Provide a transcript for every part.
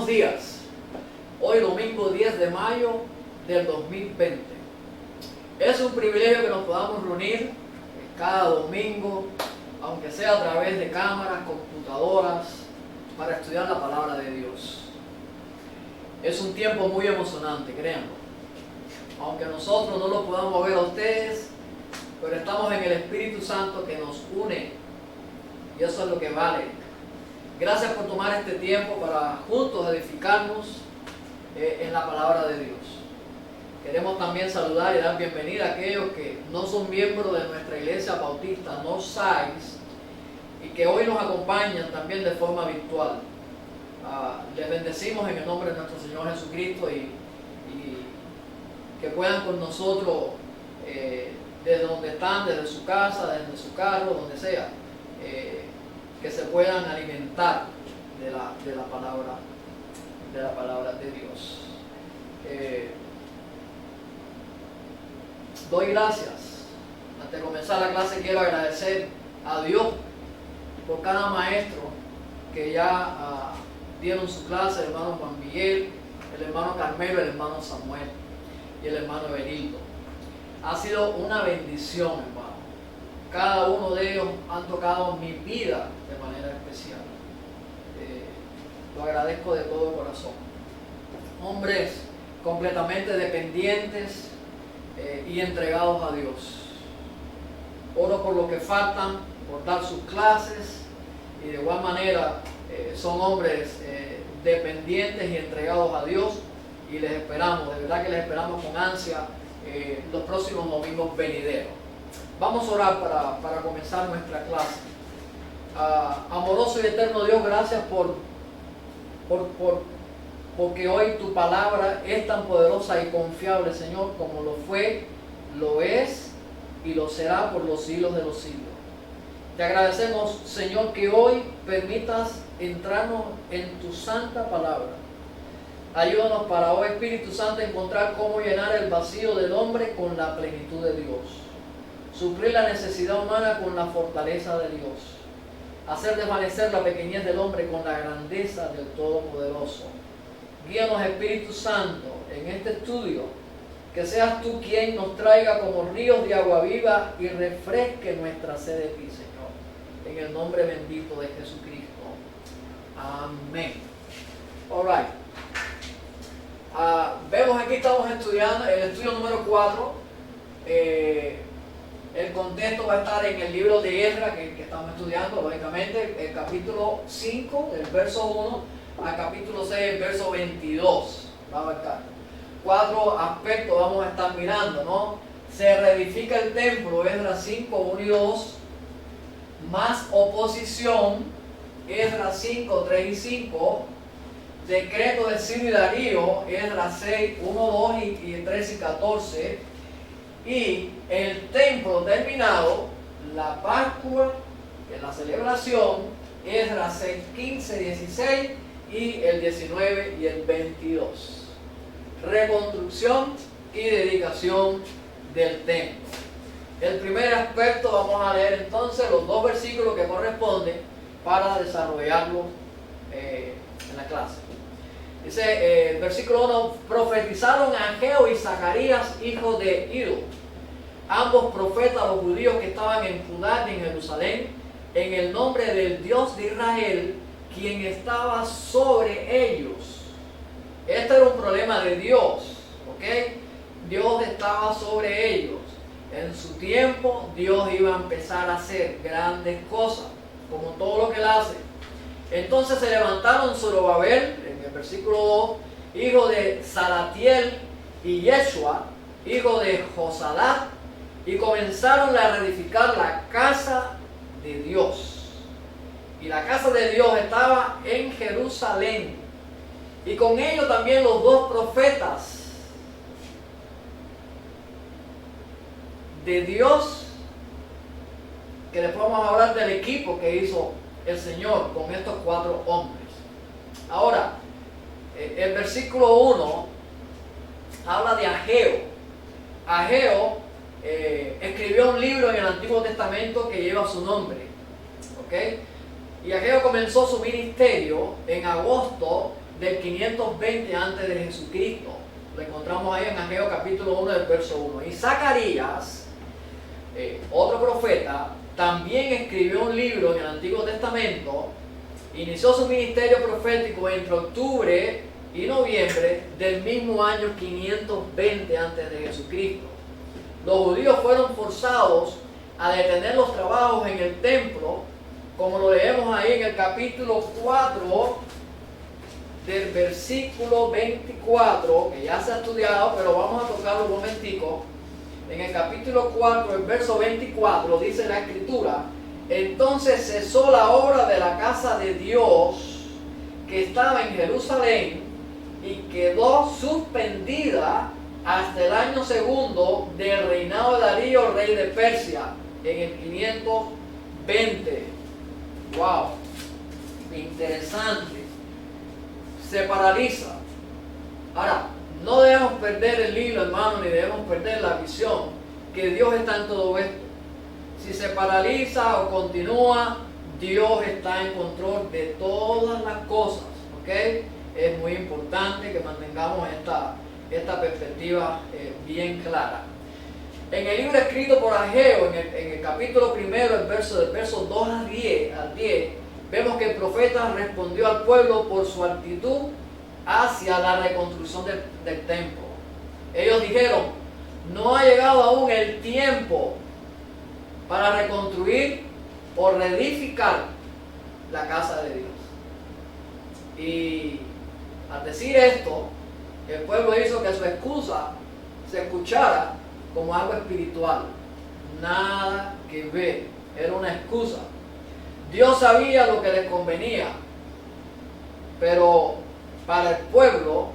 Buenos días. Hoy domingo 10 de mayo del 2020. Es un privilegio que nos podamos reunir cada domingo, aunque sea a través de cámaras, computadoras, para estudiar la palabra de Dios. Es un tiempo muy emocionante, créanlo. Aunque nosotros no lo podamos ver a ustedes, pero estamos en el Espíritu Santo que nos une. Y eso es lo que vale. Gracias por tomar este tiempo para juntos edificarnos en la palabra de Dios. Queremos también saludar y dar bienvenida a aquellos que no son miembros de nuestra iglesia bautista, Northside, y que hoy nos acompañan también de forma virtual. Les bendecimos en el nombre de nuestro Señor Jesucristo y que puedan con nosotros desde donde están, desde su casa, desde su carro, donde sea, que se puedan alimentar de la palabra de Dios. Doy gracias. Antes de comenzar la clase quiero agradecer a Dios por cada maestro que ya dieron su clase, el hermano Juan Miguel, el hermano Carmelo, el hermano Samuel y el hermano Benito. Ha sido una bendición, hermano. Cada uno de ellos han tocado mi vida de manera especial. Lo agradezco de todo corazón. Hombres completamente dependientes y entregados a Dios. Oro por lo que faltan, por dar sus clases, y de igual manera son hombres dependientes y entregados a Dios, y les esperamos, de verdad que les esperamos con ansia los próximos domingos venideros. Vamos a orar para comenzar nuestra clase. Amoroso y eterno Dios, gracias porque hoy tu palabra es tan poderosa y confiable, Señor, como lo fue, lo es y lo será por los siglos de los siglos. Te agradecemos, Señor, que hoy permitas entrarnos en tu santa palabra. Ayúdanos para hoy, Espíritu Santo, a encontrar cómo llenar el vacío del hombre con la plenitud de Dios. Suplir la necesidad humana con la fortaleza de Dios. Hacer desvanecer la pequeñez del hombre con la grandeza del Todopoderoso. Guíanos, Espíritu Santo, en este estudio. Que seas tú quien nos traiga como ríos de agua viva y refresque nuestra sed de ti, Señor. En el nombre bendito de Jesucristo. Amén. All right. Vemos aquí, estamos estudiando el estudio número 4. El contexto va a estar en el libro de Esdras que estamos estudiando, lógicamente, el capítulo 5, del verso 1 al capítulo 6, el verso 22. Va a abarcar 4 aspectos, vamos a estar mirando, ¿no? Se reedifica el templo, Esdras 5, 1 y 2, más oposición, Esdras 5, 3 y 5, decreto de Ciro y Darío, Esdras 6, 1, 2 y 3 y 14, y el templo terminado, la Pascua, la celebración, Esdras 6, 15, 16 y el 19 y el 22. Reconstrucción y dedicación del templo. El primer aspecto, vamos a leer entonces los 2 versículos que corresponden para desarrollarlo en la clase. Dice el versículo 1, profetizaron Ageo y Zacarías, hijos de Ido, ambos profetas, los judíos que estaban en Judá y en Jerusalén, en el nombre del Dios de Israel, quien estaba sobre ellos. Este era un problema de Dios, ¿ok? Dios estaba sobre ellos. En su tiempo, Dios iba a empezar a hacer grandes cosas, como todo lo que Él hace. Entonces se levantaron Zorobabel, en el versículo 2, hijo de Salatiel, y Yeshua, hijo de Josadat, y comenzaron a reedificar la casa de Dios. Y la casa de Dios estaba en Jerusalén. Y con ellos también los 2 profetas de Dios, que después vamos a hablar del equipo que hizo el Señor con estos 4 hombres. Ahora, el versículo 1 habla de Ageo. Ageo escribió un libro en el Antiguo Testamento que lleva su nombre, ¿ok? Y Ageo comenzó su ministerio en agosto del 520 antes de Jesucristo. Lo encontramos ahí en Ageo capítulo 1 del verso 1. Y Zacarías, otro profeta, también escribió un libro en el Antiguo Testamento. Inició su ministerio profético entre octubre y noviembre del mismo año 520 antes de Jesucristo. Los judíos fueron forzados a detener los trabajos en el templo, como lo leemos ahí en el capítulo 4 del versículo 24, que ya se ha estudiado, pero vamos a tocarlo un momentico. En el capítulo 4, el verso 24, dice la Escritura: entonces cesó la obra de la casa de Dios que estaba en Jerusalén y quedó suspendida hasta el año segundo del reinado de Darío, rey de Persia, en el 520. ¡Wow! Interesante. Se paraliza. Ahora, no debemos perder el hilo, hermano, ni debemos perder la visión que Dios está en todo esto. Si se paraliza o continúa, Dios está en control de todas las cosas, ¿ok? Es muy importante que mantengamos esta perspectiva bien clara. En el libro escrito por Ageo, en el capítulo primero, del verso 2 al 10, vemos que el profeta respondió al pueblo por su actitud hacia la reconstrucción del templo. Ellos dijeron: no ha llegado aún el tiempo para reconstruir o reedificar la casa de Dios. Y al decir esto, el pueblo hizo que su excusa se escuchara como algo espiritual. Nada que ver, era una excusa. Dios sabía lo que les convenía, pero para el pueblo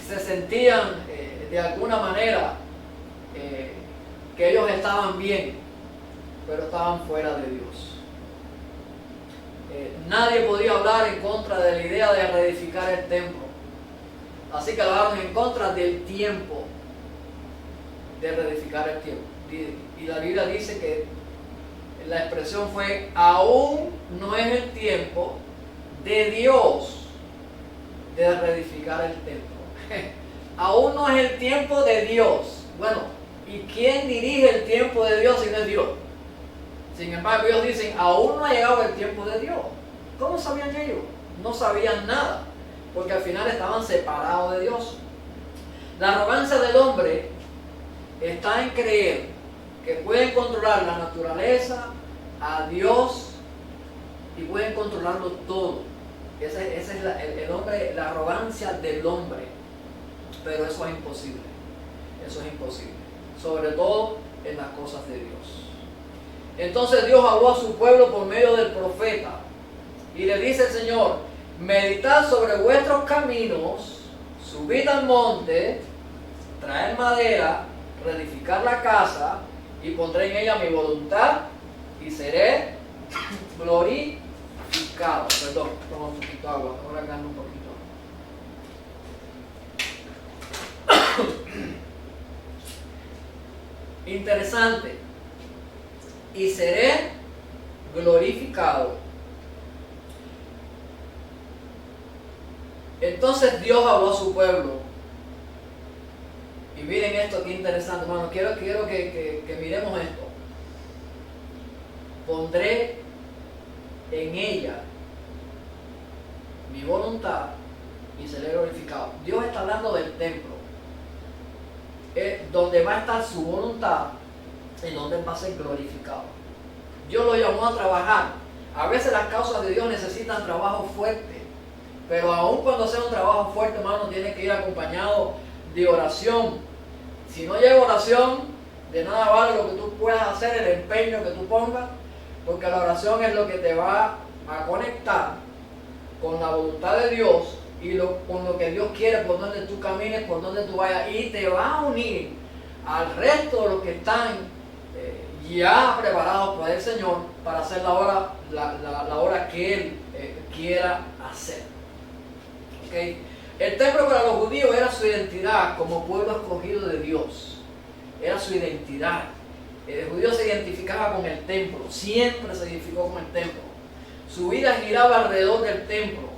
se sentían de alguna manera que ellos estaban bien, pero estaban fuera de Dios. Nadie podía hablar en contra de la idea de reedificar el templo, así que hablaron en contra del tiempo de reedificar el templo. Y la Biblia dice que la expresión fue: aún no es el tiempo de Dios de reedificar el templo. Aún no es el tiempo de Dios. Bueno, ¿y quién dirige el tiempo de Dios si no es Dios? Sin embargo, ellos dicen: aún no ha llegado el tiempo de Dios. ¿Cómo sabían ellos? No sabían nada, porque al final estaban separados de Dios. La arrogancia del hombre está en creer que pueden controlar la naturaleza, a Dios, y pueden controlarlo todo. Esa es el hombre, la arrogancia del hombre. Pero eso es imposible. Eso es imposible. Sobre todo en las cosas de Dios. Entonces Dios habló a su pueblo por medio del profeta. Y le dice el Señor: meditad sobre vuestros caminos, subid al monte, traed madera, reedificar la casa, y pondré en ella mi voluntad, y seré glorificado. Perdón, toma un poquito de agua, ahora agarro un poquito. Interesante. Y seré glorificado. Entonces Dios habló a su pueblo. Y miren esto, qué interesante, hermano. Quiero que miremos esto. Pondré en ella mi voluntad y seré glorificado. Dios está hablando del templo. Donde va a estar su voluntad y donde va a ser glorificado. Dios lo llamó a trabajar. A veces las causas de Dios necesitan trabajo fuerte. Pero aun cuando sea un trabajo fuerte, hermano, tiene que ir acompañado de oración. Si no llega oración, de nada vale lo que tú puedas hacer, el empeño que tú pongas, porque la oración es lo que te va a conectar con la voluntad de Dios y con lo que Dios quiere, por donde tú camines, por donde tú vayas, y te va a unir al resto de los que están ya preparados por el Señor para hacer la obra que Él quiera hacer. ¿Okay? El templo para los judíos era su identidad como pueblo escogido de Dios. Era su identidad. El judío se identificaba con el templo, siempre se identificó con el templo. Su vida giraba alrededor del templo.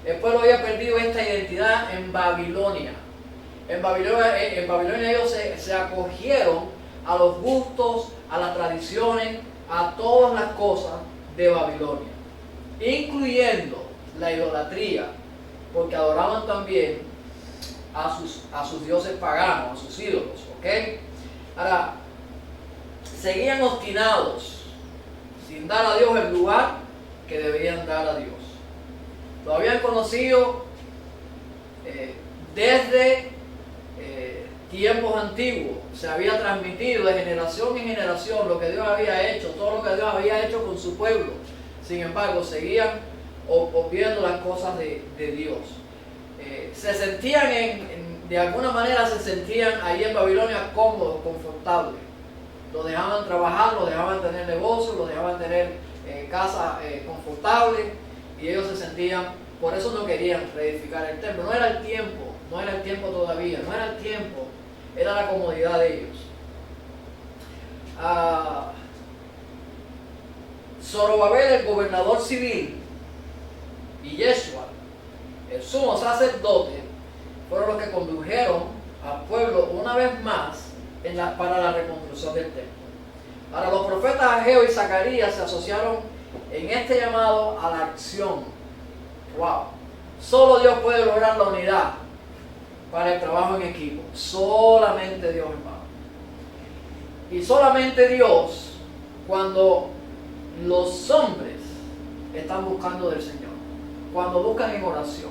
El pueblo había perdido esta identidad en Babilonia. En Babilonia ellos se acogieron a los gustos, a las tradiciones, a todas las cosas de Babilonia, incluyendo la idolatría, porque adoraban también a sus dioses paganos, a sus ídolos, ¿ok? Ahora, seguían obstinados, sin dar a Dios el lugar que deberían dar a Dios. Lo habían conocido desde tiempos antiguos, se había transmitido de generación en generación lo que Dios había hecho, todo lo que Dios había hecho con su pueblo. Sin embargo, seguían obviando las cosas de Dios. Se sentían, de alguna manera se sentían ahí en Babilonia cómodos, confortables. Los dejaban trabajar, los dejaban tener negocios, los dejaban tener casas confortables, y ellos se sentían, por eso no querían reedificar el templo. No era el tiempo todavía, no era el tiempo, era la comodidad de ellos. Zorobabel, el gobernador civil, y Yeshua, el sumo sacerdote, fueron los que condujeron al pueblo una vez más para la reconstrucción del templo. Ahora, los profetas Ageo y Zacarías se asociaron en este llamado a la acción. ¡Wow! Solo Dios puede lograr la unidad para el trabajo en equipo. Solamente Dios, hermano. Y solamente Dios cuando los hombres están buscando del Señor, cuando buscan en oración,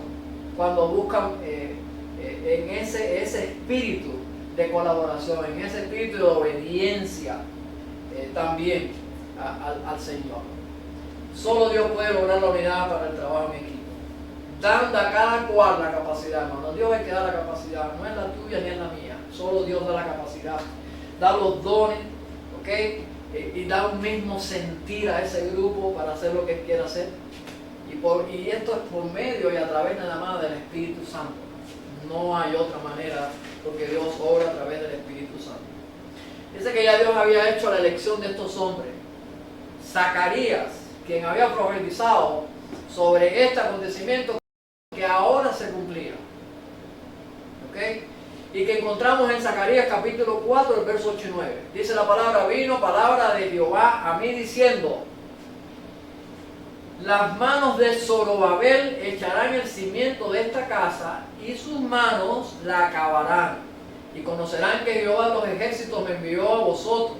cuando buscan en ese espíritu de colaboración, en ese espíritu de obediencia también al Señor. Solo Dios puede lograr la unidad para el trabajo en equipo, dando a cada cual la capacidad, hermano. Dios es el que da la capacidad, no es la tuya ni es la mía. Solo Dios da la capacidad, da los dones, ¿ok? Y da un mismo sentir a ese grupo para hacer lo que Él quiere hacer. Y esto es por medio y a través nada más del Espíritu Santo. No hay otra manera, porque Dios obra a través del Espíritu Santo. Dice que ya Dios había hecho la elección de estos hombres. Zacarías, quien había profetizado sobre este acontecimiento que ahora se cumplía, ¿ok? Y que encontramos en Zacarías capítulo 4, el verso 8 y 9. Dice la palabra: vino palabra de Jehová a mí diciendo: las manos de Zorobabel echarán el cimiento de esta casa, y sus manos la acabarán. Y conocerán que Jehová de los ejércitos me envió a vosotros.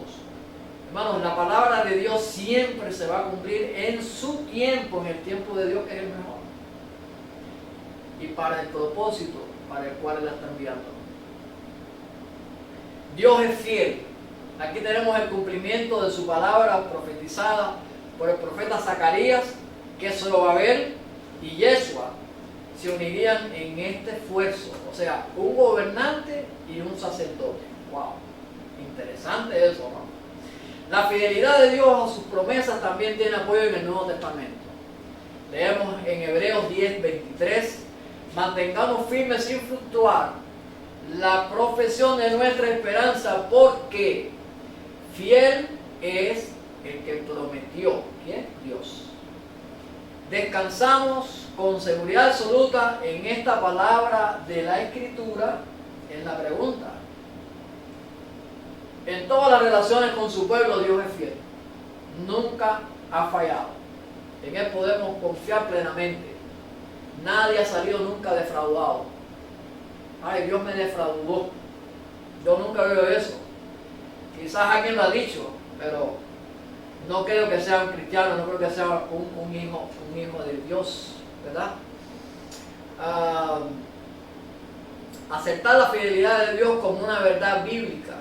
Hermanos, la palabra de Dios siempre se va a cumplir en su tiempo, en el tiempo de Dios, que es el mejor. Y para el propósito para el cual Él la está enviando. Dios es fiel. Aquí tenemos el cumplimiento de su palabra profetizada por el profeta Zacarías, que Zorobabel y Yeshua se unirían en este esfuerzo. O sea, un gobernante y un sacerdote. ¡Wow! Interesante eso, ¿no? La fidelidad de Dios a sus promesas también tiene apoyo en el Nuevo Testamento. Leemos en Hebreos 10, 23: mantengamos firmes sin fluctuar la profesión de nuestra esperanza, porque fiel es el que prometió. ¿Quién? Dios. Descansamos con seguridad absoluta en esta palabra de la Escritura, en la pregunta. En todas las relaciones con su pueblo, Dios es fiel. Nunca ha fallado. En Él podemos confiar plenamente. Nadie ha salido nunca defraudado. Ay, Dios me defraudó. Yo nunca veo eso. Quizás alguien lo ha dicho, pero no creo que sea un cristiano, no creo que sea un hijo de Dios, ¿verdad? Aceptar la fidelidad de Dios como una verdad bíblica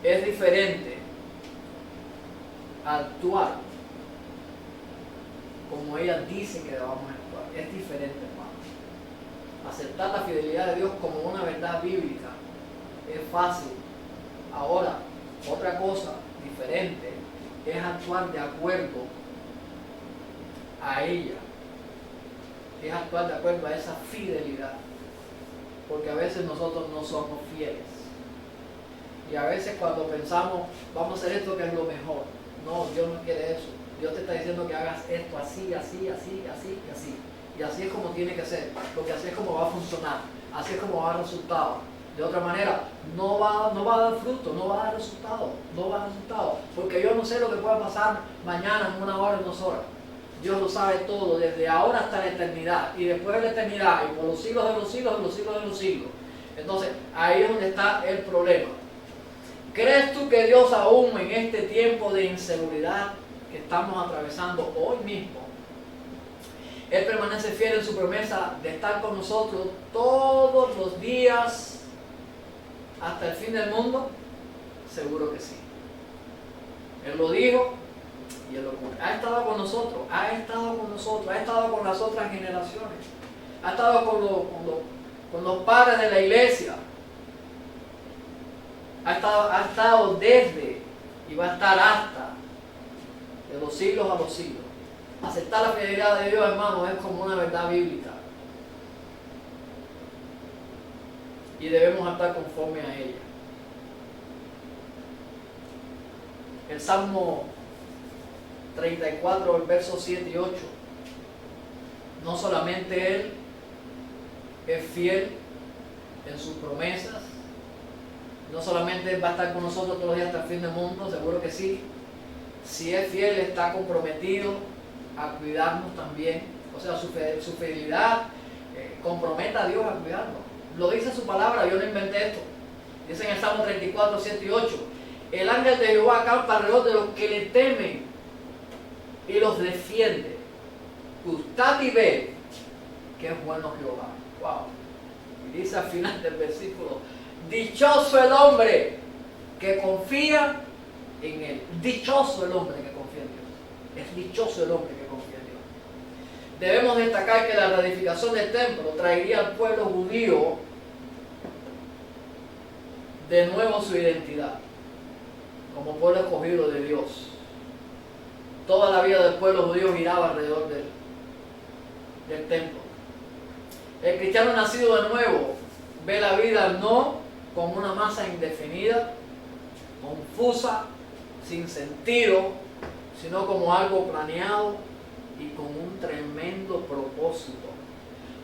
es diferente a actuar como ella dice que debamos actuar. Es diferente, hermano. Aceptar la fidelidad de Dios como una verdad bíblica es fácil. Ahora, otra cosa diferente es actuar de acuerdo a ella. Es actuar de acuerdo a esa fidelidad. Porque a veces nosotros no somos fieles. Y a veces cuando pensamos, vamos a hacer esto que es lo mejor. No, Dios no quiere eso. Dios te está diciendo que hagas esto así, así, así, así y así. Y así es como tiene que ser, porque así es como va a funcionar, así es como va a dar resultado. De otra manera, no va a dar fruto, no va a dar resultado, no va a dar resultado. Porque yo no sé lo que pueda pasar mañana, en 1 hora, en 2 horas. Dios lo sabe todo, desde ahora hasta la eternidad, y después de la eternidad, y por los siglos de los siglos, de los siglos de los siglos. Entonces, ahí es donde está el problema. ¿Crees tú que Dios aún en este tiempo de inseguridad que estamos atravesando hoy mismo, Él permanece fiel en su promesa de estar con nosotros todos los días hasta el fin del mundo? Seguro que sí. Él lo dijo y Él lo cumple. Ha estado con nosotros, ha estado con las otras generaciones, ha estado con los padres de la iglesia, ha estado desde y va a estar hasta de los siglos a los siglos. Aceptar la fidelidad de Dios, hermano, es como una verdad bíblica. Y debemos estar conforme a ella. El Salmo 34, el verso 7 y 8. No solamente Él es fiel en sus promesas, no solamente Él va a estar con nosotros todos los días hasta el fin del mundo, seguro que sí. Si es fiel, está comprometido a cuidarnos también. O sea, su fidelidad compromete a Dios a cuidarnos. Lo dice su palabra, yo no inventé esto. Dice en el Salmo 34, 7 y 8. El ángel de Jehová acampa alrededor de los que le temen y los defiende. Gustad y ved que es bueno Jehová. Wow. Y dice al final del versículo: dichoso el hombre que confía en Él. Dichoso el hombre que confía en Dios. Es dichoso el hombre que confía en Dios. Debemos destacar que la reedificación del templo traería al pueblo judío de nuevo su identidad como pueblo escogido de Dios. Toda la vida del pueblo judío giraba alrededor del templo. El cristiano nacido de nuevo ve la vida no como una masa indefinida, confusa, sin sentido, sino como algo planeado y con un tremendo propósito.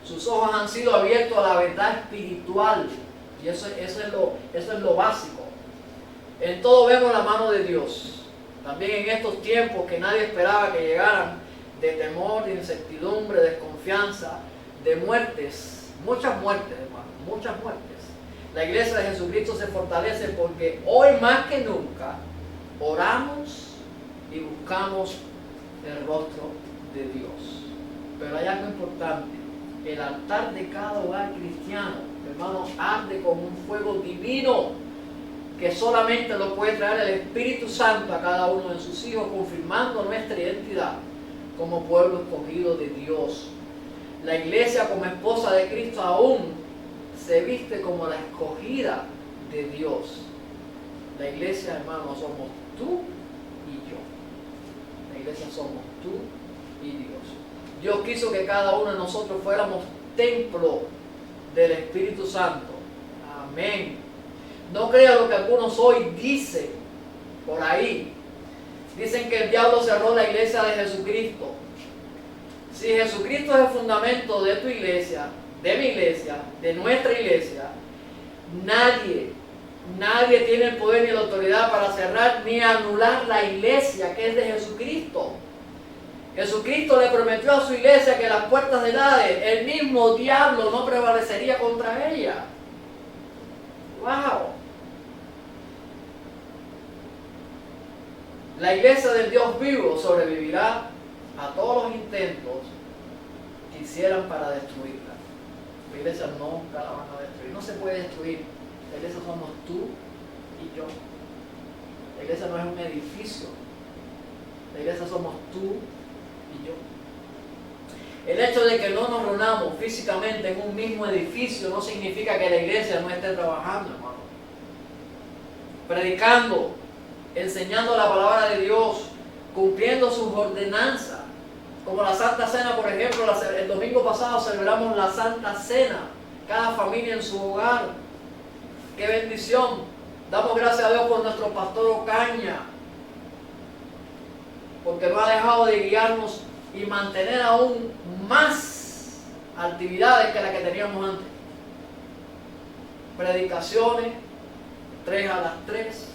Sus ojos han sido abiertos a la verdad espiritual, y eso es lo básico. En todo vemos la mano de Dios. También en estos tiempos que nadie esperaba que llegaran, de temor, de incertidumbre, de desconfianza, de muertes, muchas muertes, hermano, muchas muertes. La iglesia de Jesucristo se fortalece porque hoy más que nunca oramos y buscamos el rostro de Dios. Pero hay algo importante: el altar de cada hogar cristiano, hermano, arde con un fuego divino que solamente lo puede traer el Espíritu Santo a cada uno de sus hijos, confirmando nuestra identidad como pueblo escogido de Dios. La iglesia, como esposa de Cristo, aún se viste como la escogida de Dios. La iglesia, hermano, somos tú y yo. La iglesia somos tú y Dios. Dios quiso que cada uno de nosotros fuéramos templo del Espíritu Santo. Amén. No crea lo que algunos hoy dicen por ahí. Dicen que el diablo cerró la iglesia de Jesucristo. Si Jesucristo es el fundamento de tu iglesia, de mi iglesia, de nuestra iglesia, nadie tiene el poder ni la autoridad para cerrar ni anular la iglesia que es de Jesucristo. Jesucristo le prometió a su iglesia que las puertas del Hades, el mismo diablo, no prevalecería contra ella. ¡Wow! La iglesia del Dios vivo sobrevivirá a todos los intentos que hicieran para destruirla. La iglesia nunca la van a destruir. No se puede destruir. La iglesia somos tú y yo. La iglesia no es un edificio. La iglesia somos tú y yo. El hecho de que no nos reunamos físicamente en un mismo edificio no significa que la iglesia no esté trabajando, hermano. Predicando, enseñando la palabra de Dios, cumpliendo sus ordenanzas, como la Santa Cena, por ejemplo. El domingo pasado celebramos la Santa Cena, cada familia en su hogar. ¡Qué bendición! Damos gracias a Dios por nuestro pastor Ocaña, porque no ha dejado de guiarnos y mantener aún más actividades que las que teníamos antes. Predicaciones, 3 a las 3.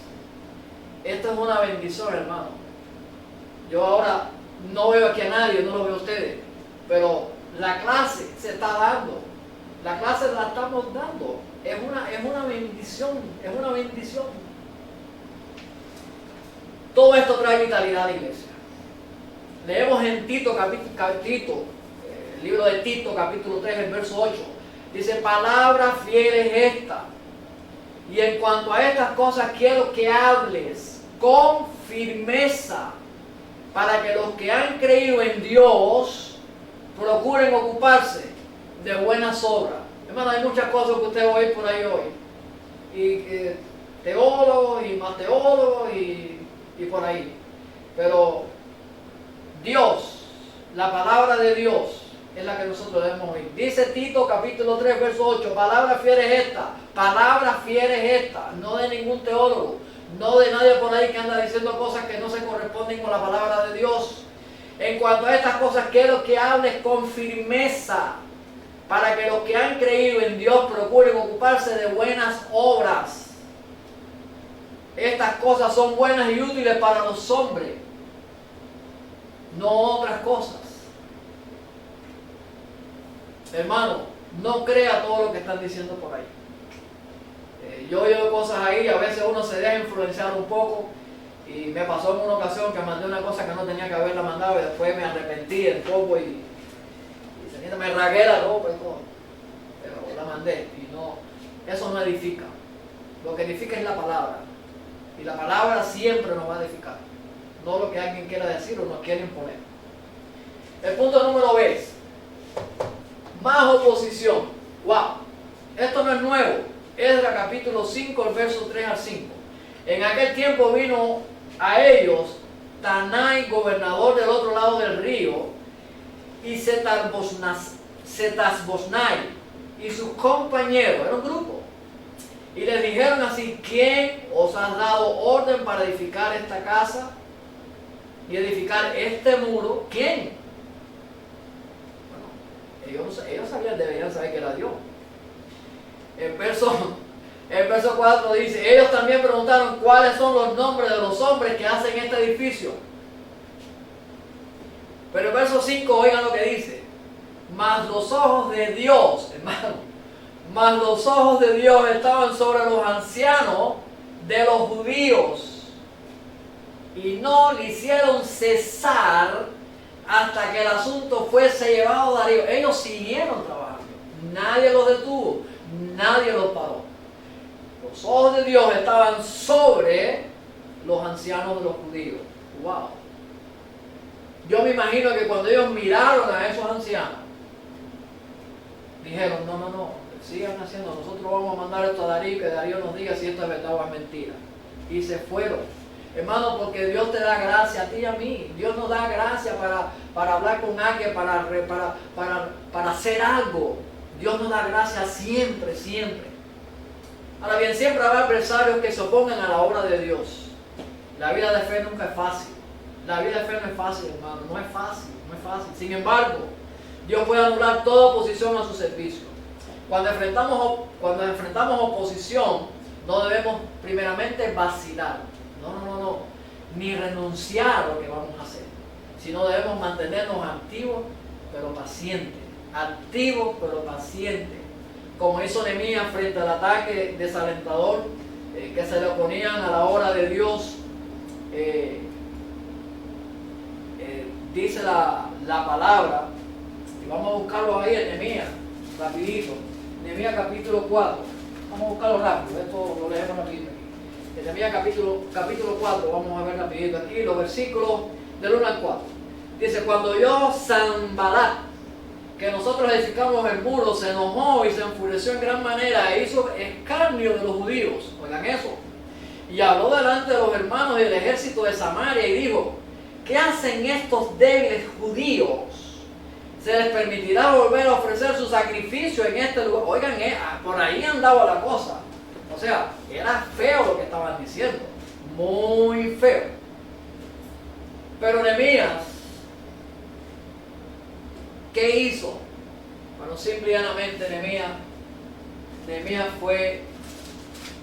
Esto es una bendición, hermano. Yo ahora no veo aquí a nadie, no lo veo a ustedes, pero la clase se está dando. La clase la estamos dando. Es una bendición, es una bendición. Todo esto trae vitalidad a la iglesia. Leemos en Tito, el libro de Tito, capítulo 3, el verso 8. Dice, palabra fiel es esta. Y en cuanto a estas cosas quiero que hables con firmeza, para que los que han creído en Dios procuren ocuparse de buenas obras. Hermano, hay muchas cosas que usted va a oír por ahí hoy. Y teólogos y más teólogos y por ahí. Pero Dios, la palabra de Dios, es la que nosotros debemos oír. Dice Tito capítulo 3, verso 8, palabra fiel es esta, palabra fiel es esta, no de ningún teólogo, no de nadie por ahí que anda diciendo cosas que no se corresponden con la palabra de Dios. En cuanto a estas cosas quiero que hables con firmeza, para que los que han creído en Dios procuren ocuparse de buenas obras. Estas cosas son buenas y útiles para los hombres, no otras cosas. Hermano, no crea todo lo que están diciendo por ahí. Yo oigo cosas ahí, a veces uno se deja influenciar un poco, y me pasó en una ocasión que mandé una cosa que no tenía que haberla mandado y después me arrepentí un poco y me ragué la ropa y todo, pero la mandé y no, eso no edifica. Lo que edifica es la palabra, y la palabra siempre nos va a edificar, no lo que alguien quiera decir o nos quiere imponer. El punto número B es más oposición. Wow, esto no es nuevo. Esdras capítulo 5, el verso 3 al 5. En aquel tiempo vino a ellos Tanai, gobernador del otro lado del río, y Setar-Boznai y sus compañeros, era un grupo, y les dijeron así, ¿quién os ha dado orden para edificar esta casa y edificar este muro? ¿Quién? Bueno, ellos sabían, deberían saber que era Dios. El verso 4 dice, ellos también preguntaron cuáles son los nombres de los hombres que hacen este edificio. Pero el verso 5, oigan lo que dice, mas los ojos de Dios, hermano, mas los ojos de Dios estaban sobre los ancianos de los judíos, y no le hicieron cesar hasta que el asunto fuese llevado a Darío. Ellos siguieron trabajando, nadie los detuvo, nadie los paró. Los ojos de Dios estaban sobre los ancianos de los judíos. Wow. Yo me imagino que cuando ellos miraron a esos ancianos, dijeron, no, sigan haciendo, nosotros vamos a mandar esto a Darío, que Darío nos diga si esto es verdad o es mentira. Y se fueron. Hermano, porque Dios te da gracia a ti y a mí. Dios nos da gracia para hablar con alguien, para hacer algo. Dios nos da gracia siempre, siempre. Ahora bien, siempre habrá adversarios que se opongan a la obra de Dios. La vida de fe nunca es fácil. La vida de fe no es fácil, hermano. No es fácil, no es fácil. Sin embargo, Dios puede anular toda oposición a su servicio. Cuando enfrentamos oposición, no debemos primeramente vacilar. No. Ni renunciar a lo que vamos a hacer. Sino debemos mantenernos activos, pero pacientes. Activos, pero pacientes. Como hizo Nehemías frente al ataque desalentador que se le oponían a la obra de Dios. Dice la palabra, y vamos a buscarlo ahí en Nehemías, rapidito. Nehemías capítulo 4. Vamos a buscarlo rápido, esto lo leemos rapidito aquí. En Nehemías capítulo 4, vamos a ver rapidito aquí, los versículos del 1 al 4. Dice, cuando oyó Sanballat que nosotros edificamos el muro, se enojó y se enfureció en gran manera e hizo escarnio de los judíos. Oigan eso. Y habló delante de los hermanos y del ejército de Samaria y dijo, ¿qué hacen estos débiles judíos? ¿Se les permitirá volver a ofrecer su sacrificio en este lugar? Oigan, por ahí andaba la cosa. O sea, era feo lo que estaban diciendo. Muy feo. Pero Nehemías, ¿qué hizo? Bueno, simple y llanamente Nehemías fue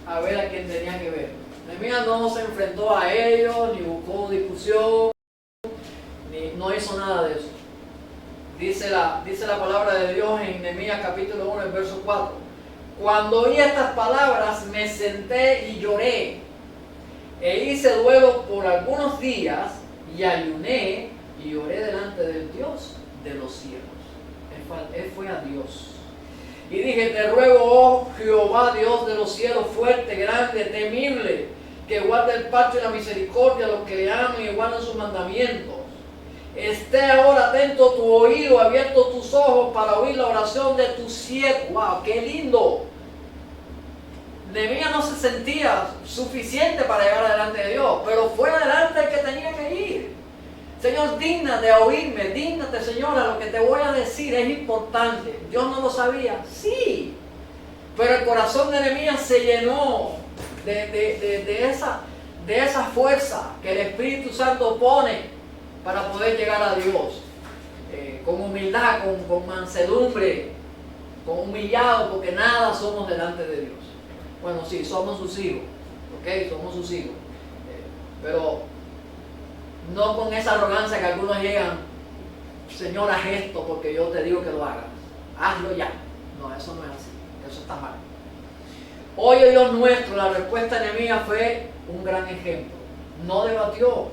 a ver a quien tenía que ver. Nehemías no se enfrentó a ellos, ni buscó discusión, no hizo nada de eso. Dice la palabra de Dios en Nehemías capítulo 1, en verso 4. Cuando oí estas palabras me senté y lloré, e hice duelo por algunos días, y ayuné y lloré delante del Dios de los cielos. Él fue a Dios. Y dije, te ruego, oh Jehová, Dios de los cielos, fuerte, grande, temible, que guarde el pacto y la misericordia a los que le aman y guardan sus mandamientos. Esté ahora atento tu oído, abierto tus ojos para oír la oración de tu siervo. ¡Wow! ¡Qué lindo! Nehemías no se sentía suficiente para llegar delante de Dios, pero fue delante el que tenía que ir. Señor, dígnate a oírme, dígnate, Señor, a lo que te voy a decir es importante. Dios no lo sabía, sí, pero el corazón de Nehemías se llenó de esa fuerza que el Espíritu Santo pone para poder llegar a Dios, con humildad, con mansedumbre, con humillado, porque nada somos delante de Dios. Bueno, sí, somos sus hijos, ¿ok? Somos sus hijos, pero no con esa arrogancia que algunos llegan, Señor, haz esto porque yo te digo que lo hagas, hazlo ya. No, eso no es así, eso está mal. Oye Dios nuestro, la respuesta de Nehemías fue un gran ejemplo. No debatió,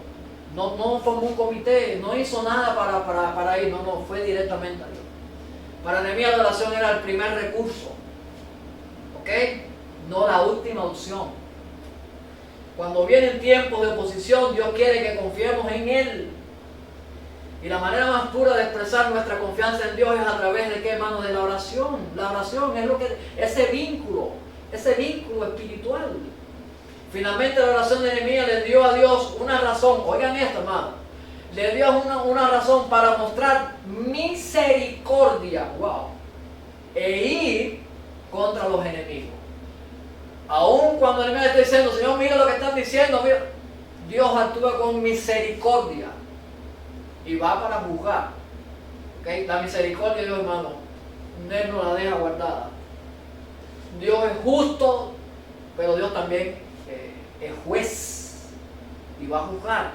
no formó un comité, no hizo nada para ir, no, fue directamente a Dios. Para Nehemías la oración era el primer recurso, ¿ok? No la última opción. Cuando vienen tiempos de oposición, Dios quiere que confiemos en Él. Y la manera más pura de expresar nuestra confianza en Dios es a través de ¿qué, hermano? De la oración. La oración es ese vínculo espiritual. Finalmente la oración de Nehemías le dio a Dios una razón. Oigan esto, hermano. Le dio una razón para mostrar misericordia. Wow. E ir contra los enemigos. Aún cuando Nehemías está diciendo, Señor, mira lo que están diciendo, mira, Dios actúa con misericordia y va para juzgar. ¿Okay? La misericordia de Dios, hermano, Él no la deja guardada. Dios es justo, pero Dios también es juez y va a juzgar.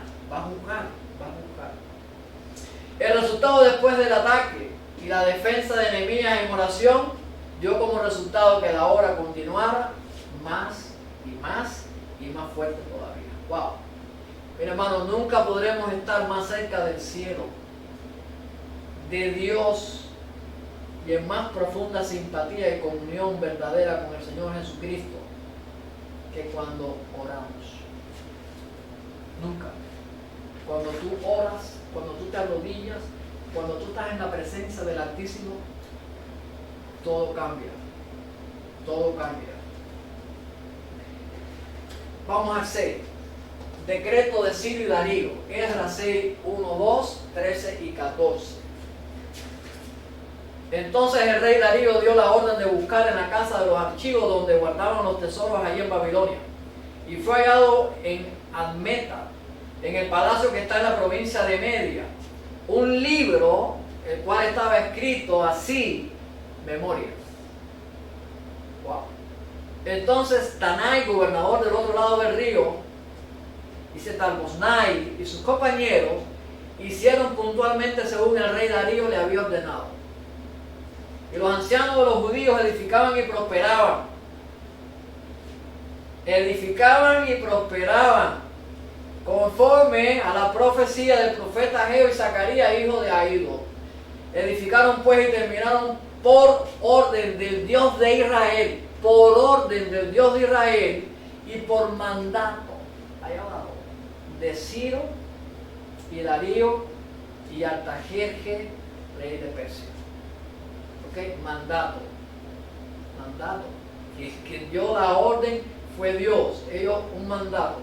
El resultado después del ataque y la defensa de Nehemías en oración dio como resultado que la obra continuara más y más fuerte todavía. Wow. Mira, hermano, nunca podremos estar más cerca del cielo, de Dios, y en más profunda simpatía y comunión verdadera con el Señor Jesucristo que cuando oramos. Nunca. Cuando tú oras, cuando tú te arrodillas, cuando tú estás en la presencia del Altísimo, todo cambia. Todo cambia. Vamos a 6. Decreto de Ciro y Darío. Esdras 6, 1, 2, 13 y 14. Entonces el rey Darío dio la orden de buscar en la casa de los archivos donde guardaban los tesoros allí en Babilonia. Y fue hallado en Admeta, en el palacio que está en la provincia de Media, un libro, el cual estaba escrito así, memorias. Wow. Entonces Tanai, gobernador del otro lado del río, y Setar-Boznai y sus compañeros hicieron puntualmente según el rey Darío le había ordenado. Y los ancianos de los judíos edificaban y prosperaban. Edificaban y prosperaban, conforme a la profecía del profeta Ageo y Zacarías, hijo de Ahído. Edificaron pues y terminaron por orden del Dios de Israel, por orden del Dios de Israel y por mandato, allá abajo, de Ciro y Darío y Artajerje, rey de Persia. ¿Ok? Mandato. Quien dio la orden fue Dios, ellos un mandato.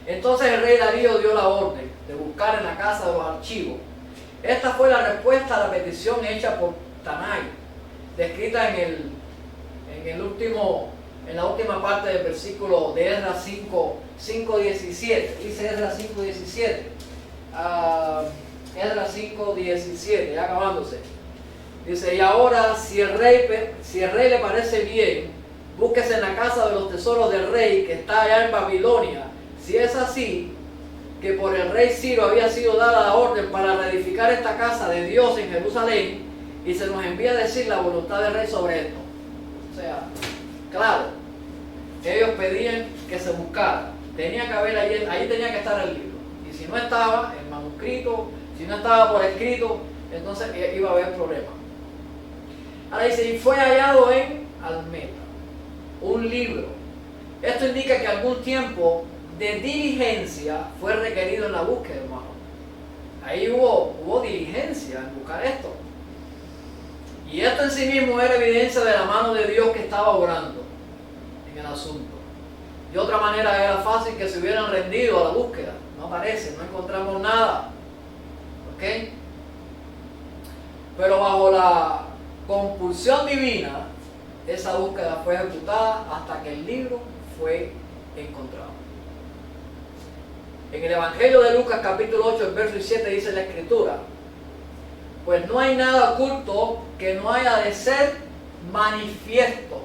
Entonces el rey Darío dio la orden de buscar en la casa de los archivos. Esta fue la respuesta a la petición hecha por Tanai, descrita en el último en la última parte del versículo de Esdras 5:17. Dice Esdras 5:17. Esdras 5:17, ya acabándose. Dice, y ahora si el rey le parece bien, búsquese en la casa de los tesoros del rey que está allá en Babilonia. Si es así, que por el rey Ciro había sido dada la orden para reedificar esta casa de Dios en Jerusalén, y se nos envía a decir la voluntad del rey sobre esto. O sea, claro, ellos pedían que se buscara. Tenía que haber ahí tenía que estar el libro. Y si no estaba el manuscrito, si no estaba por escrito, entonces iba a haber problemas. Ahora dice, y fue hallado en Almeta un libro. Esto indica que algún tiempo de diligencia fue requerido en la búsqueda, hermano. Ahí hubo diligencia en buscar esto. Y esto en sí mismo era evidencia de la mano de Dios que estaba obrando en el asunto. De otra manera era fácil que se hubieran rendido a la búsqueda. No aparece, no encontramos nada. ¿Ok? Pero bajo la compulsión divina, esa búsqueda fue ejecutada hasta que el libro fue encontrado. En el Evangelio de Lucas capítulo 8, el verso 7 dice la Escritura, pues no hay nada oculto que no haya de ser manifiesto,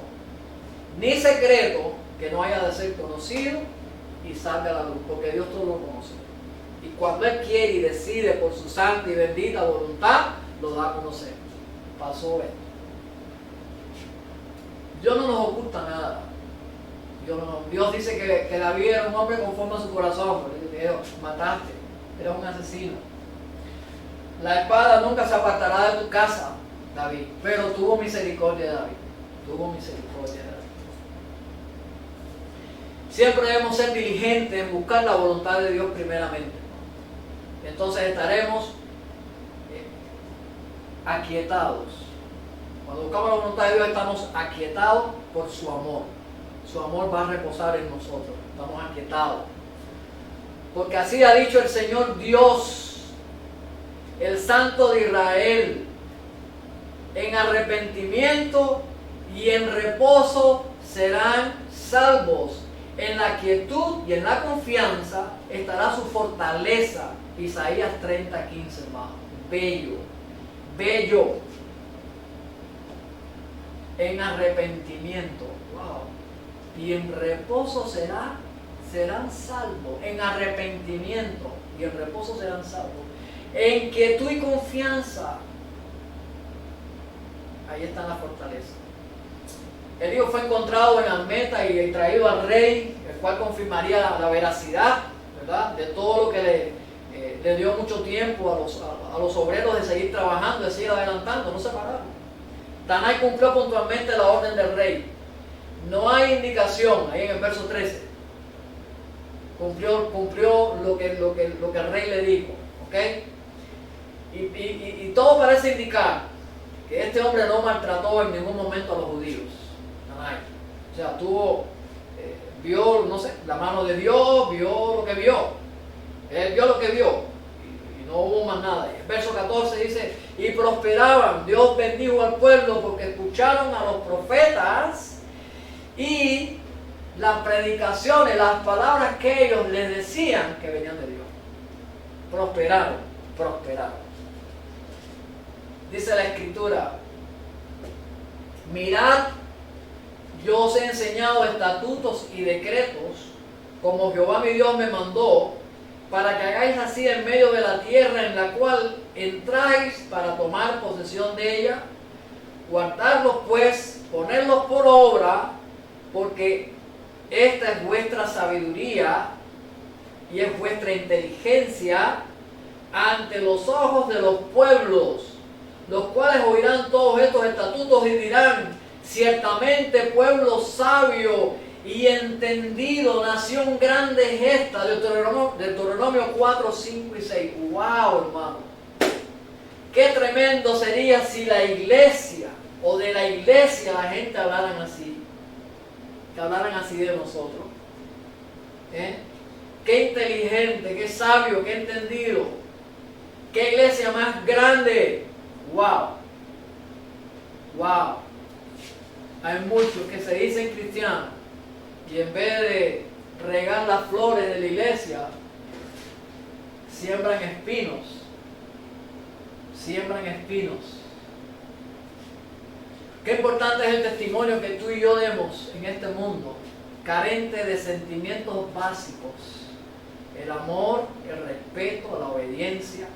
ni secreto que no haya de ser conocido y salga a la luz, porque Dios todo lo conoce. Y cuando Él quiere y decide por su santa y bendita voluntad, lo da a conocer. Pasó esto. Dios no nos oculta nada. Dios dice que David era un hombre conforme a su corazón. Dios, mataste, eres un asesino. La espada nunca se apartará de tu casa, David, pero tuvo misericordia de David. Tuvo misericordia de David. Siempre debemos ser diligentes en buscar la voluntad de Dios primeramente. Entonces estaremos aquietados. Cuando buscamos la voluntad de Dios estamos aquietados por su amor. Su amor va a reposar en nosotros. Estamos aquietados. Porque así ha dicho el Señor Dios, el Santo de Israel, en arrepentimiento y en reposo serán salvos. En la quietud y en la confianza estará su fortaleza. Isaías 30:15, hermano. Bello, bello. En arrepentimiento. Wow. Y en reposo serán salvos. En arrepentimiento y en reposo serán salvos. En quietud y confianza. Ahí está la fortaleza. El hijo fue encontrado en Almeta y traído al rey, el cual confirmaría la veracidad, ¿verdad?, de todo lo que le dio mucho tiempo a los obreros de seguir trabajando, de seguir adelantando, no se pararon. Tanai cumplió puntualmente la orden del rey. No hay indicación, ahí en el verso 13, cumplió lo que el rey le dijo, ¿ok? Y todo parece indicar que este hombre no maltrató en ningún momento a los judíos. O sea, vio, no sé, la mano de Dios, vio lo que vio. Él vio lo que vio. Y no hubo más nada. Y el verso 14 dice, y prosperaban. Dios bendijo al pueblo porque escucharon a los profetas y las predicaciones, las palabras que ellos les decían que venían de Dios. Prosperaron. Dice la Escritura, mirad, yo os he enseñado estatutos y decretos, como Jehová mi Dios me mandó, para que hagáis así en medio de la tierra en la cual entráis para tomar posesión de ella. Guardadlos pues, ponedlos por obra, porque esta es vuestra sabiduría y es vuestra inteligencia ante los ojos de los pueblos, los cuales oirán todos estos estatutos y dirán, ciertamente pueblo sabio y entendido, nación grande es esta. Deuteronomio 4, 5 y 6. ¡Wow, hermano! Qué tremendo sería si la iglesia o de la iglesia la gente hablaran así. Que hablaran así de nosotros. Qué inteligente, qué sabio, qué entendido. Qué iglesia más grande. ¡Wow! ¡Wow! Hay muchos que se dicen cristianos y en vez de regar las flores de la iglesia, siembran espinos. Siembran espinos. Qué importante es el testimonio que tú y yo demos en este mundo, carente de sentimientos básicos. El amor, el respeto, la obediencia.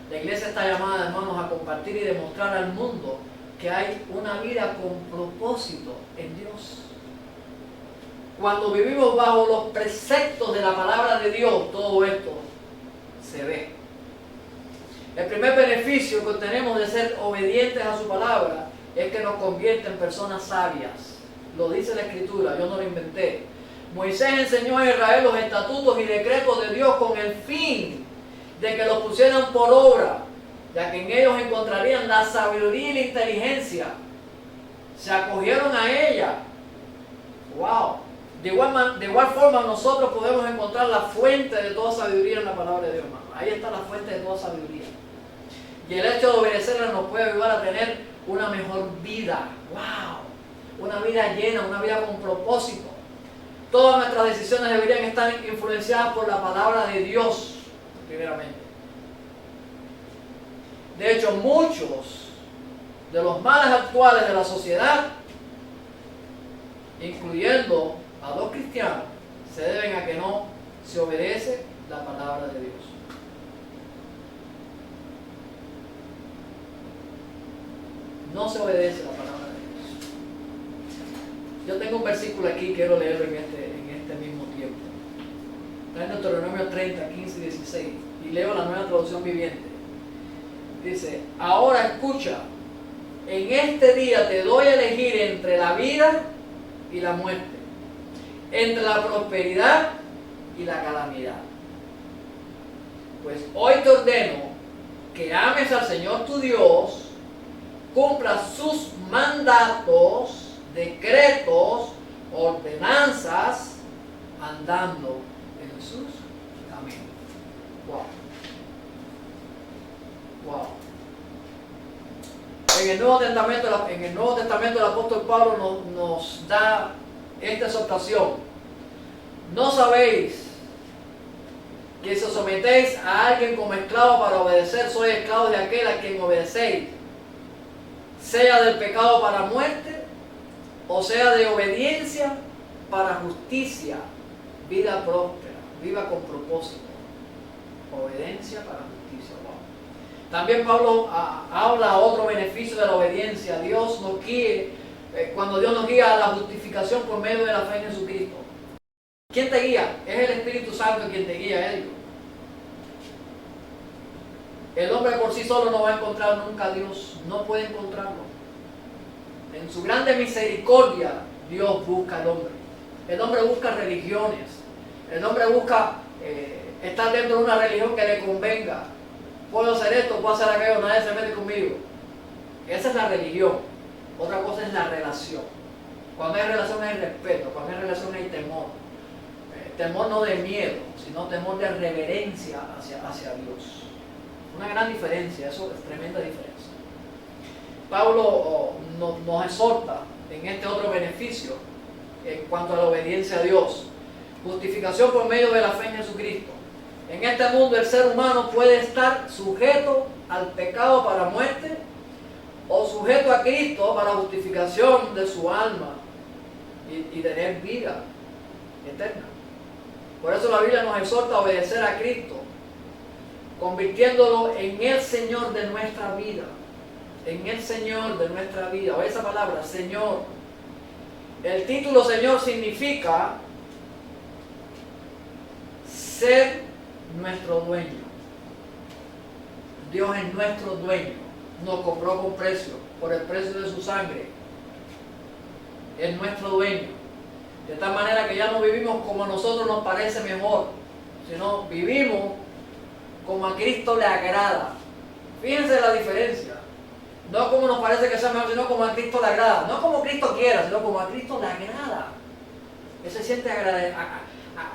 La iglesia está llamada, hermanos, a compartir y demostrar al mundo que hay una vida con propósito en Dios. Cuando vivimos bajo los preceptos de la palabra de Dios, todo esto se ve. El primer beneficio que obtenemos de ser obedientes a su palabra es que nos convierte en personas sabias. Lo dice la Escritura, yo no lo inventé. Moisés enseñó a Israel los estatutos y decretos de Dios con el fin de que los pusieran por obra, ya que en ellos encontrarían la sabiduría y la inteligencia. Se acogieron a ella. ¡Wow! De igual forma nosotros podemos encontrar la fuente de toda sabiduría en la palabra de Dios, hermano. Ahí está la fuente de toda sabiduría. Y el hecho de obedecerla nos puede ayudar a tener una mejor vida. ¡Wow! Una vida llena, una vida con propósito. Todas nuestras decisiones deberían estar influenciadas por la palabra de Dios, primeramente. De hecho, muchos de los males actuales de la sociedad, incluyendo a los cristianos, se deben a que no se obedece la palabra de Dios. No se obedece la palabra de Dios. Yo tengo un versículo aquí, quiero leerlo en este mismo tiempo. Está en Deuteronomio 30, 15 y 16. Y leo la Nueva Traducción Viviente. Dice, ahora escucha, en este día te doy a elegir entre la vida y la muerte, entre la prosperidad y la calamidad. Pues hoy te ordeno que ames al Señor tu Dios, cumplas sus mandatos, decretos, ordenanzas, andando en sus caminos. Wow. Wow. En el Nuevo Testamento el apóstol Pablo nos da esta exhortación. ¿No sabéis que si os sometéis a alguien como esclavo para obedecer, sois esclavos de aquel a quien obedecéis, sea del pecado para muerte, o sea de obediencia para justicia, vida próspera, viva con propósito? Obediencia para justicia. Wow. También Pablo habla otro beneficio de la obediencia. Dios nos guía, cuando Dios nos guía a la justificación por medio de la fe en Jesucristo. ¿Quién te guía? Es el Espíritu Santo quien te guía a ello. El hombre por sí solo no va a encontrar nunca a Dios, no puede encontrarlo. En su grande misericordia, Dios busca al hombre. El hombre busca religiones. El hombre busca estar dentro de una religión que le convenga. Puedo hacer esto, puedo hacer aquello, nadie se mete conmigo. Esa es la religión. Otra cosa es la relación. Cuando hay relación hay respeto, cuando hay relación hay temor. Temor no de miedo, sino temor de reverencia hacia Dios. Una gran diferencia, eso es tremenda diferencia. Pablo nos exhorta en este otro beneficio en cuanto a la obediencia a Dios. Justificación por medio de la fe en Jesucristo. En este mundo el ser humano puede estar sujeto al pecado para muerte o sujeto a Cristo para justificación de su alma y tener vida eterna. Por eso la Biblia nos exhorta a obedecer a Cristo, convirtiéndolo en el Señor de nuestra vida. En el Señor de nuestra vida. Oye esa palabra, Señor. El título Señor significa ser nuestro dueño. Dios es nuestro dueño. Nos compró con precio, por el precio de su sangre. Es nuestro dueño. De tal manera que ya no vivimos como a nosotros nos parece mejor, sino vivimos como a Cristo le agrada. Fíjense la diferencia. No como nos parece que sea mejor, sino como a Cristo le agrada. No como Cristo quiera, sino como a Cristo le agrada. Él se siente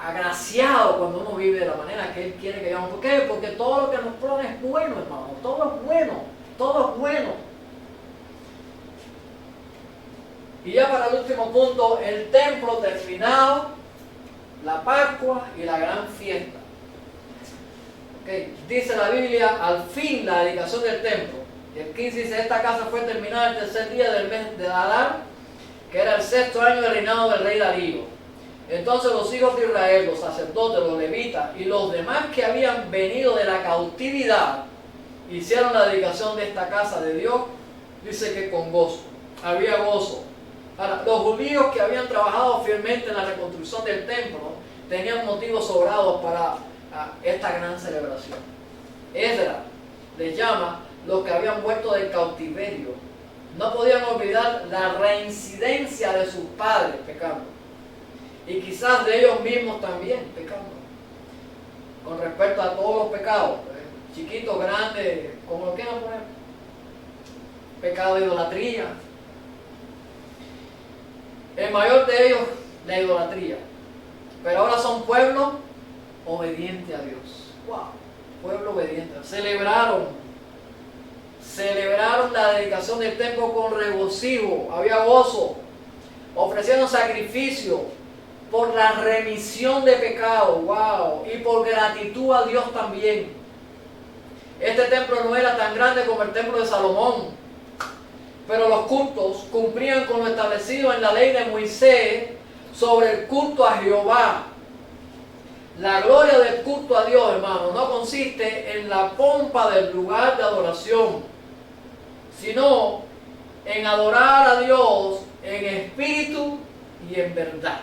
agraciado cuando uno vive de la manera que Él quiere que vivamos. ¿Por qué? Porque todo lo que nos pone es bueno, hermano. Todo es bueno. Todo es bueno. Y ya para el último punto, el templo terminado, la Pascua y la gran fiesta. Okay. Dice la Biblia, al fin la dedicación del templo. Y el 15 dice, esta casa fue terminada el tercer día del mes de Adar, que era el 6º año del reinado del rey Darío. Entonces los hijos de Israel, los sacerdotes, los levitas y los demás que habían venido de la cautividad, hicieron la dedicación de esta casa de Dios, dice que con gozo, había gozo. Ahora, los judíos que habían trabajado fielmente en la reconstrucción del templo tenían motivos sobrados para esta gran celebración. Esdras les llama los que habían vuelto del cautiverio. No podían olvidar la reincidencia de sus padres pecando. Y quizás de ellos mismos también pecando. Con respecto a todos los pecados, chiquitos, grandes, como lo quieran poner. Pecado de idolatría. El mayor de ellos, la idolatría. Pero ahora son pueblo obediente a Dios. ¡Wow! Pueblo obediente. Celebraron la dedicación del templo con regocijo. Había gozo. Ofrecieron sacrificio por la remisión de pecado. ¡Wow! Y por gratitud a Dios también. Este templo no era tan grande como el templo de Salomón, pero los cultos cumplían con lo establecido en la ley de Moisés sobre el culto a Jehová. La gloria del culto a Dios, hermano, no consiste en la pompa del lugar de adoración, sino en adorar a Dios en espíritu y en verdad.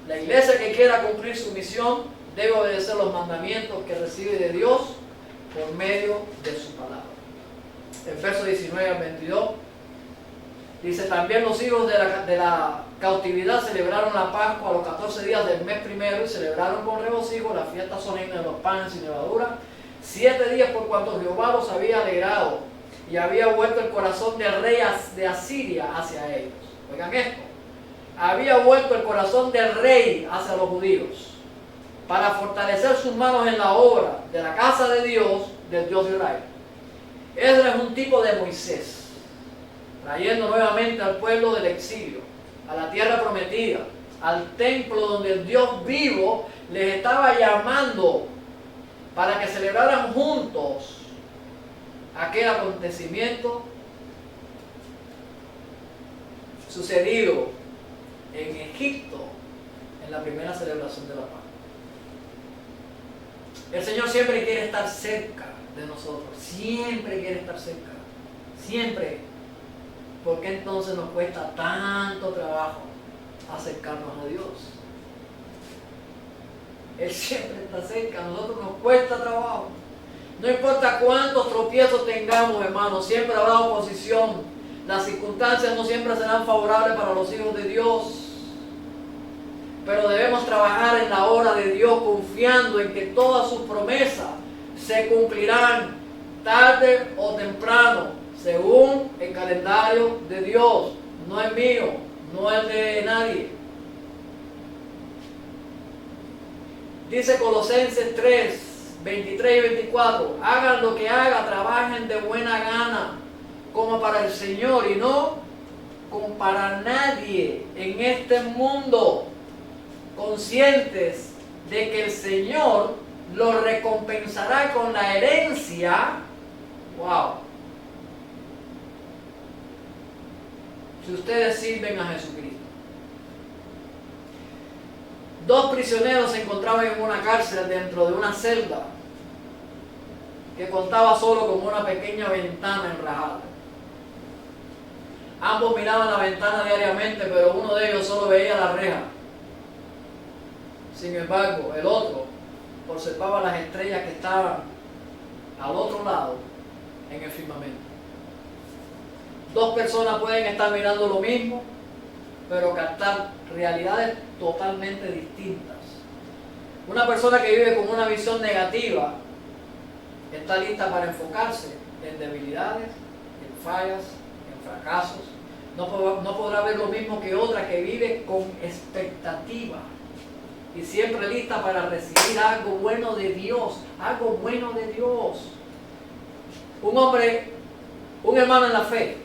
La iglesia que quiera cumplir su misión debe obedecer los mandamientos que recibe de Dios por medio de su palabra. En verso 19 al 22 dice, también los hijos de la cautividad celebraron la Pascua a los 14 días del mes primero y celebraron con regocijo la fiesta solemne de los panes sin levadura, 7 días por cuanto Jehová los había alegrado y había vuelto el corazón del rey de Asiria hacia ellos. Oigan esto, había vuelto el corazón del rey hacia los judíos para fortalecer sus manos en la obra de la casa de Dios, del Dios de Israel. Esdras es un tipo de Moisés, trayendo nuevamente al pueblo del exilio, a la tierra prometida, al templo donde el Dios vivo les estaba llamando para que celebraran juntos aquel acontecimiento sucedido en Egipto en la primera celebración de la Pascua. El Señor siempre quiere estar cerca de nosotros, siempre quiere estar cerca, siempre. ¿Por qué entonces nos cuesta tanto trabajo acercarnos a Dios? Él siempre está cerca, a nosotros nos cuesta trabajo. No importa cuántos tropiezos tengamos, hermanos, siempre habrá oposición. Las circunstancias no siempre serán favorables para los hijos de Dios. Pero debemos trabajar en la obra de Dios confiando en que todas sus promesas se cumplirán tarde o temprano, según el calendario de Dios, no es mío, no es de nadie. Dice Colosenses 3, 23 y 24, hagan lo que hagan, trabajen de buena gana, como para el Señor y no como para nadie en este mundo, conscientes de que el Señor los recompensará con la herencia. ¡Wow! Si ustedes sirven a Jesucristo. Dos prisioneros se encontraban en una cárcel dentro de una celda que contaba solo con una pequeña ventana enrajada. Ambos miraban la ventana diariamente, pero uno de ellos solo veía la reja. Sin embargo, el otro observaba las estrellas que estaban al otro lado en el firmamento. Dos personas pueden estar mirando lo mismo, pero captar realidades totalmente distintas. Una persona que vive con una visión negativa está lista para enfocarse en debilidades, en fallas, en fracasos. No podrá ver lo mismo que otra que vive con expectativa y siempre lista para recibir algo bueno de Dios, algo bueno de Dios. Un hombre, un hermano en la fe,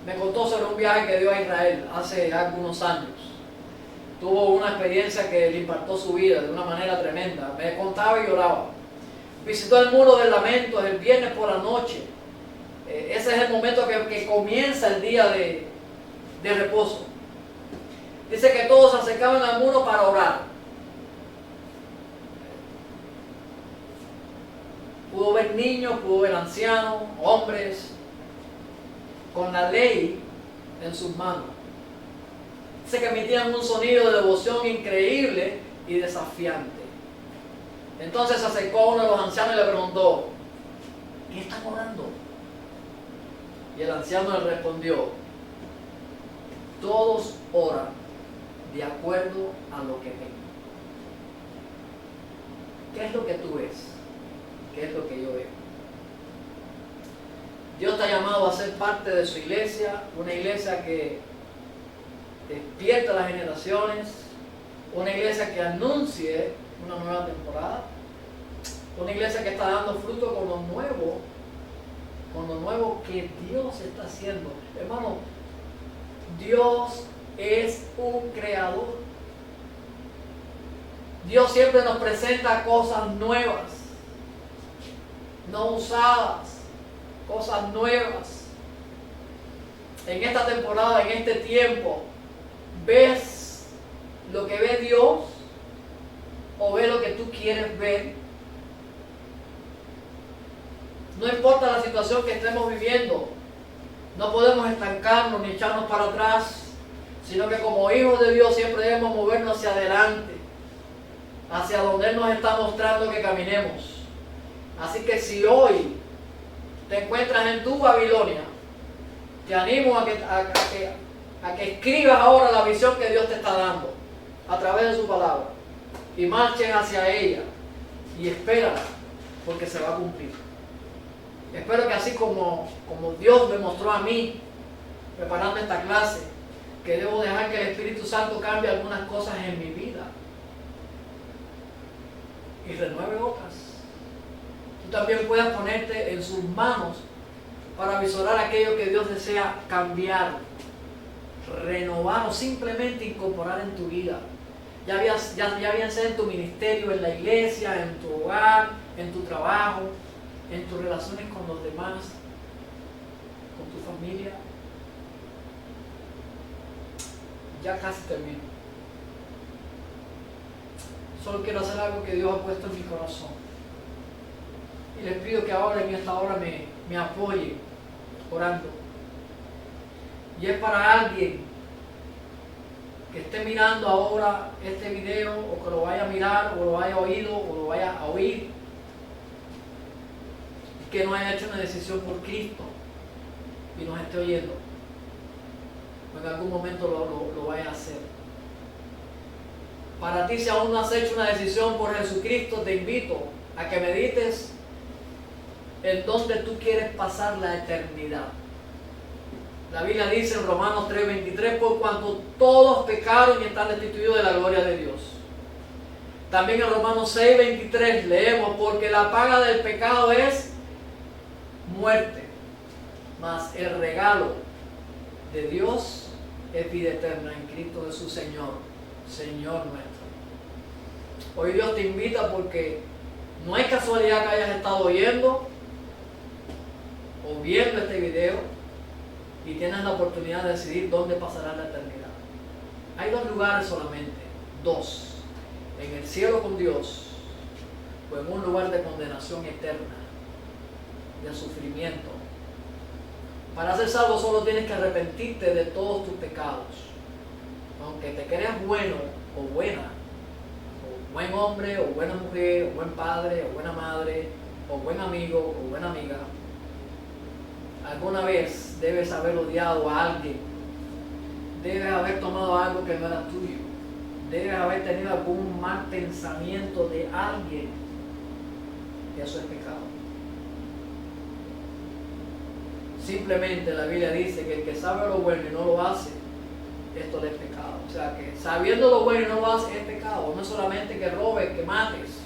me contó sobre un viaje que dio a Israel hace algunos años. Tuvo una experiencia que le impactó su vida de una manera tremenda. Me contaba y lloraba. Visitó el muro del lamento el viernes por la noche. Ese es el momento que comienza el día de reposo. Dice que todos se acercaban al muro para orar. Pudo ver niños, pudo ver ancianos, hombres, con la ley en sus manos. Dice que emitían un sonido de devoción increíble y desafiante. Entonces se acercó a uno de los ancianos y le preguntó, ¿qué están orando? Y el anciano le respondió, todos oran de acuerdo a lo que ven. ¿Qué es lo que tú ves? ¿Qué es lo que yo veo? Dios te ha llamado a ser parte de su iglesia, una iglesia que despierta a las generaciones, una iglesia que anuncie una nueva temporada, una iglesia que está dando fruto con lo nuevo que Dios está haciendo. Hermano, Dios es un creador. Dios siempre nos presenta cosas nuevas, no usadas, cosas nuevas. En esta temporada, en este tiempo, ¿ves lo que ve Dios o ves lo que tú quieres ver? No importa la situación que estemos viviendo, no podemos estancarnos ni echarnos para atrás, sino que como hijos de Dios siempre debemos movernos hacia adelante, hacia donde Él nos está mostrando que caminemos. Así que si hoy te encuentras en tu Babilonia, te animo a que escribas ahora la visión que Dios te está dando a través de su palabra y marches hacia ella y espérala, porque se va a cumplir. Espero que así como Dios me mostró a mí preparando esta clase, que debo dejar que el Espíritu Santo cambie algunas cosas en mi vida y renueve otras. Tú también puedas ponerte en sus manos para visorar aquello que Dios desea cambiar, renovar o simplemente incorporar en tu vida. Ya bien sea en tu ministerio, en la iglesia, en tu hogar, en tu trabajo, en tus relaciones con los demás, con tu familia. Ya casi termino. Solo quiero hacer algo que Dios ha puesto en mi corazón. Y les pido que ahora en esta hora me apoyen orando. Y es para alguien que esté mirando ahora este video, o que lo vaya a mirar, o lo haya oído, o lo vaya a oír, que no haya hecho una decisión por Cristo y nos esté oyendo, o en algún momento lo vaya a hacer. Para ti, si aún no has hecho una decisión por Jesucristo, te invito a que medites en dónde tú quieres pasar la eternidad. La Biblia dice en Romanos 3:23, por cuanto todos pecaron y están destituidos de la gloria de Dios. También en Romanos 6:23 leemos, porque la paga del pecado es muerte, mas el regalo de Dios es vida eterna en Cristo Jesús, Señor nuestro. Hoy Dios te invita porque no es casualidad que hayas estado oyendo o viendo este video y tienes la oportunidad de decidir dónde pasará la eternidad. Hay dos lugares solamente, dos: en el cielo con Dios o en un lugar de condenación eterna, de sufrimiento. Para ser salvo solo tienes que arrepentirte de todos tus pecados. Aunque te creas bueno o buena, o buen hombre o buena mujer, o buen padre o buena madre, o buen amigo o buena amiga, alguna vez debes haber odiado a alguien, debes haber tomado algo que no era tuyo, debes haber tenido algún mal pensamiento de alguien, y eso es pecado. Simplemente la Biblia dice que el que sabe lo bueno y no lo hace, esto es pecado. O sea que sabiendo lo bueno y no lo haces es pecado. No es solamente que robes, que mates.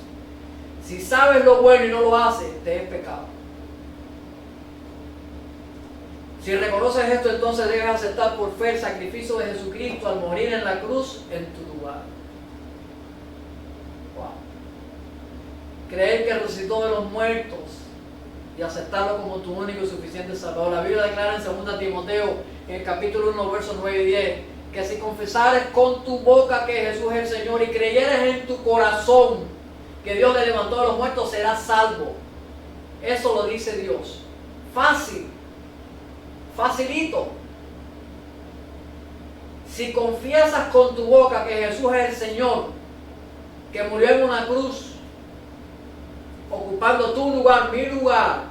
Si sabes lo bueno y no lo haces, te es pecado. Si reconoces esto, entonces debes aceptar por fe el sacrificio de Jesucristo al morir en la cruz en tu lugar. Wow. Creer que resucitó de los muertos y aceptarlo como tu único y suficiente Salvador. La Biblia declara en 2 Timoteo, en el capítulo 1, versos 9 y 10, que si confesares con tu boca que Jesús es el Señor y creyeres en tu corazón que Dios le levantó de los muertos, serás salvo. Eso lo dice Dios. Fácil. Facilito. Si confiesas con tu boca que Jesús es el Señor, que murió en una cruz, ocupando tu lugar, mi lugar,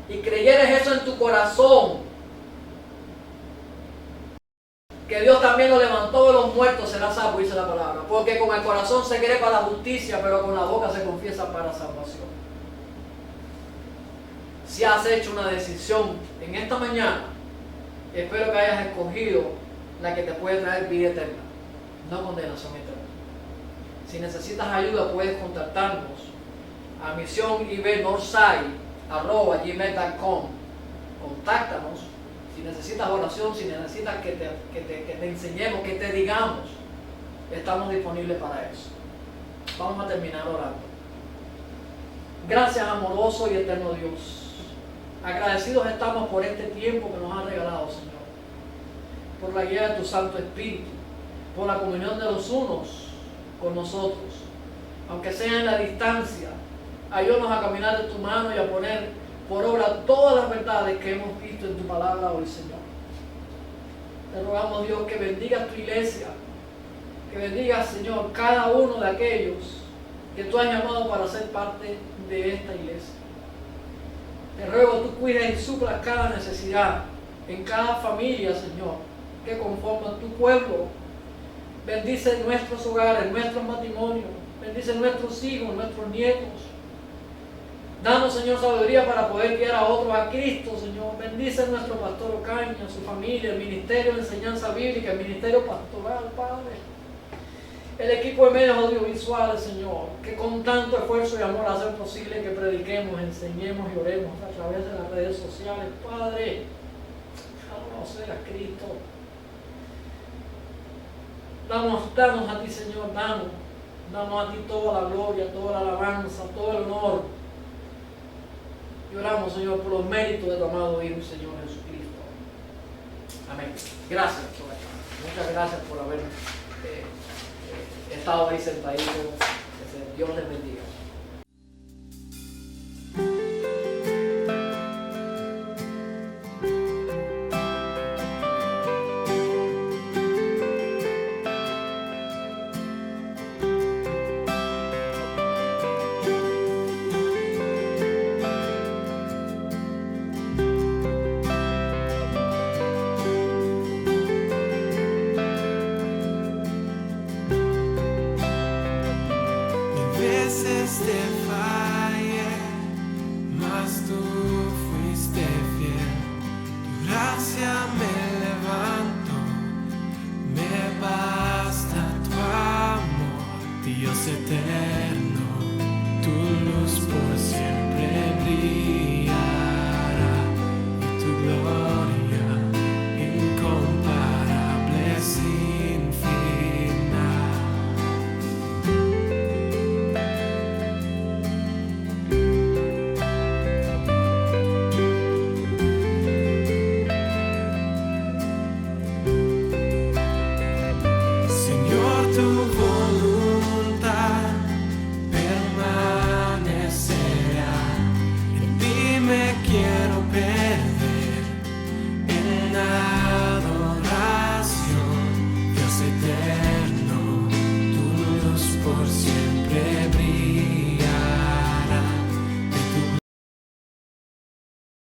y creyeres eso en tu corazón, que Dios también lo levantó de los muertos, será salvo, dice la palabra. Porque con el corazón se cree para justicia, pero con la boca se confiesa para salvación. Si has hecho una decisión en esta mañana, espero que hayas escogido la que te puede traer vida eterna, no condenación eterna. Si necesitas ayuda, puedes contactarnos a misionibnorthside@gmail.com. Contáctanos. Si necesitas oración, si necesitas que te enseñemos, que te digamos, estamos disponibles para eso. Vamos a terminar orando. Gracias, amoroso y eterno Dios. Agradecidos estamos por este tiempo que nos has regalado, Señor. Por la guía de tu Santo Espíritu. Por la comunión de los unos con nosotros. Aunque sea en la distancia, ayúdanos a caminar de tu mano y a poner por obra todas las verdades que hemos visto en tu palabra hoy, Señor. Te rogamos, Dios, que bendigas tu iglesia, que bendigas, Señor, cada uno de aquellos que tú has llamado para ser parte de esta iglesia. Te ruego tú cuides y suplas cada necesidad en cada familia, Señor, que conforma tu pueblo. Bendice nuestros hogares, nuestros matrimonios, bendice nuestros hijos, nuestros nietos. Danos, Señor, sabiduría para poder guiar a otros a Cristo, Señor. Bendice a nuestro pastor Ocaña, a su familia, el ministerio de enseñanza bíblica, el ministerio pastoral, Padre. El equipo de medios audiovisuales, Señor, que con tanto esfuerzo y amor hacen posible que prediquemos, enseñemos y oremos a través de las redes sociales, Padre. Alabado sea Cristo. Danos a ti, Señor, danos a ti toda la gloria, toda la alabanza, todo el honor. Y oramos, Señor, por los méritos de tu amado Hijo, Señor Jesucristo. Amén. Gracias por estar. Muchas gracias por haber estado ahí sentadito. Que Dios les bendiga.